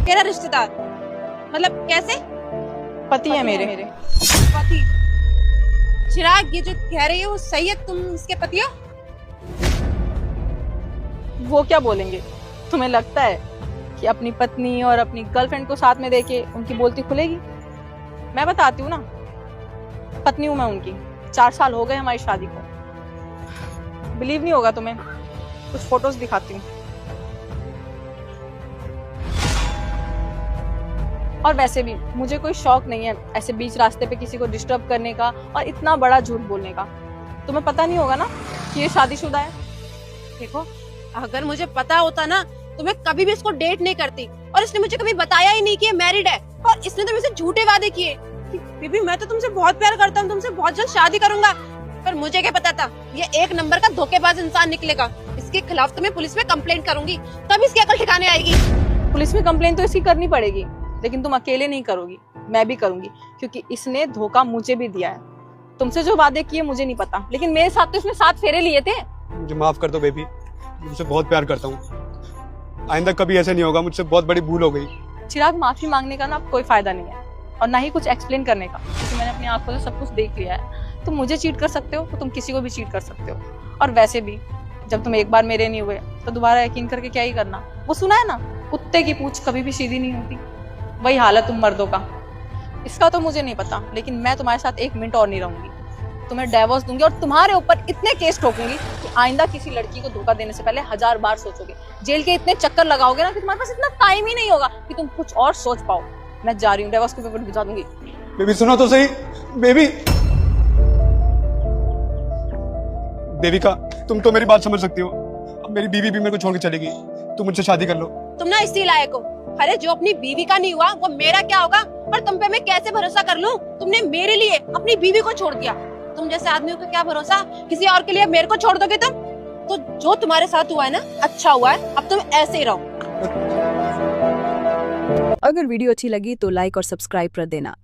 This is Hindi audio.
मेरा रिश्तेदार मतलब कैसे? पति है मेरे। पति? चिराग, ये जो कह रही हो वो सही है? तुम इसके पति हो? वो क्या बोलेंगे? तुम्हें लगता है कि अपनी पत्नी और अपनी गर्लफ्रेंड को साथ में देके उनकी बोलती खुलेगी? मैं बताती हूँ ना, पत्नी हूँ मैं उनकी। 4 साल हो गए हमारी शादी को। बिलीव नहीं होगा तुम्हें, कुछ फोटोज दिखाती हूँ। और वैसे भी मुझे कोई शौक नहीं है ऐसे बीच रास्ते पे किसी को डिस्टर्ब करने का और इतना बड़ा झूठ बोलने का। तुम्हें पता नहीं होगा ना कि ये शादीशुदा है। देखो, अगर मुझे पता होता ना तो मैं कभी भी इसको डेट नहीं करती। और इसने मुझे कभी बताया ही नहीं कि ये मैरिड है। और इसने तो मुझसे झूठे वादे किए कि बीबी मैं तो तुमसे बहुत प्यार करता हूँ, तुमसे बहुत जल्द शादी करूंगा। पर मुझे क्या पता था ये एक नंबर का धोखेबाज इंसान निकलेगा। इसके खिलाफ तो मैं पुलिस में कंप्लेंट करूंगी, तब इसकी अकल ठिकाने आएगी। पुलिस में कंप्लेन तो इसकी करनी पड़ेगी, लेकिन तुम अकेले नहीं करोगी, मैं भी करूंगी, क्योंकि इसने धोखा मुझे भी दिया है। तुमसे जो वादे किए मुझे नहीं पता, लेकिन मेरे साथ तो इसने 7 फेरे लिए थे। मुझे माफ कर दो बेबी, मुझसे बहुत प्यार करता हूँ। आइंदा कभी ऐसा नहीं होगा, मुझसे बहुत बड़ी भूल हो गई। चिराग, माफी मांगने का ना कोई फायदा नहीं है और ना ही कुछ एक्सप्लेन करने का, क्योंकि मैंने अपनी आंखों से सब कुछ देख लिया है। तुम मुझे चीट कर सकते हो तो तुम किसी को भी चीट कर सकते हो। और वैसे भी जब तुम एक बार मेरे नहीं हुए तो दोबारा यकीन करके क्या ही करना। वो सुना है ना, कुत्ते की पूंछ कभी भी सीधी नहीं होती। वही हाल है तुम मर्दों का। इसका तो मुझे नहीं पता, लेकिन मैं तुम्हारे साथ 1 मिनट और नहीं रहूंगी। तुम्हें डाइवोर्स दूंगी और तुम्हारे ऊपर इतने केस ठोकूंगी कि आइंदा किसी लड़की को धोखा देने से पहले 1000 बार सोचोगे। जेल के इतने चक्कर लगाओगे ना कि तुम्हारे पास इतना टाइम ही नहीं होगा कि तुम कुछ और सोच पाओ। मैं जा रही हूँ, डाइवोर्स के पेपर भिजवा दूंगी। बेबी सुनो तो सही। बेबी, देविका, तुम तो मेरी बात समझ सकती हो। अब मेरी बीवी भी मेरे को छोड़ के चलेगी, तुम मुझसे शादी कर लो। तुम ना इसी लायक हो। अरे जो अपनी बीवी का नहीं हुआ वो मेरा क्या होगा? और तुम पे मैं कैसे भरोसा कर लूं? तुमने मेरे लिए अपनी बीवी को छोड़ दिया। तुम जैसे आदमियों का क्या भरोसा, किसी और के लिए मेरे को छोड़ दोगे तुम? तो जो तुम्हारे साथ हुआ है ना, अच्छा हुआ है। अब तुम ऐसे ही रहो। अगर वीडियो अच्छी लगी तो लाइक और सब्सक्राइब कर देना।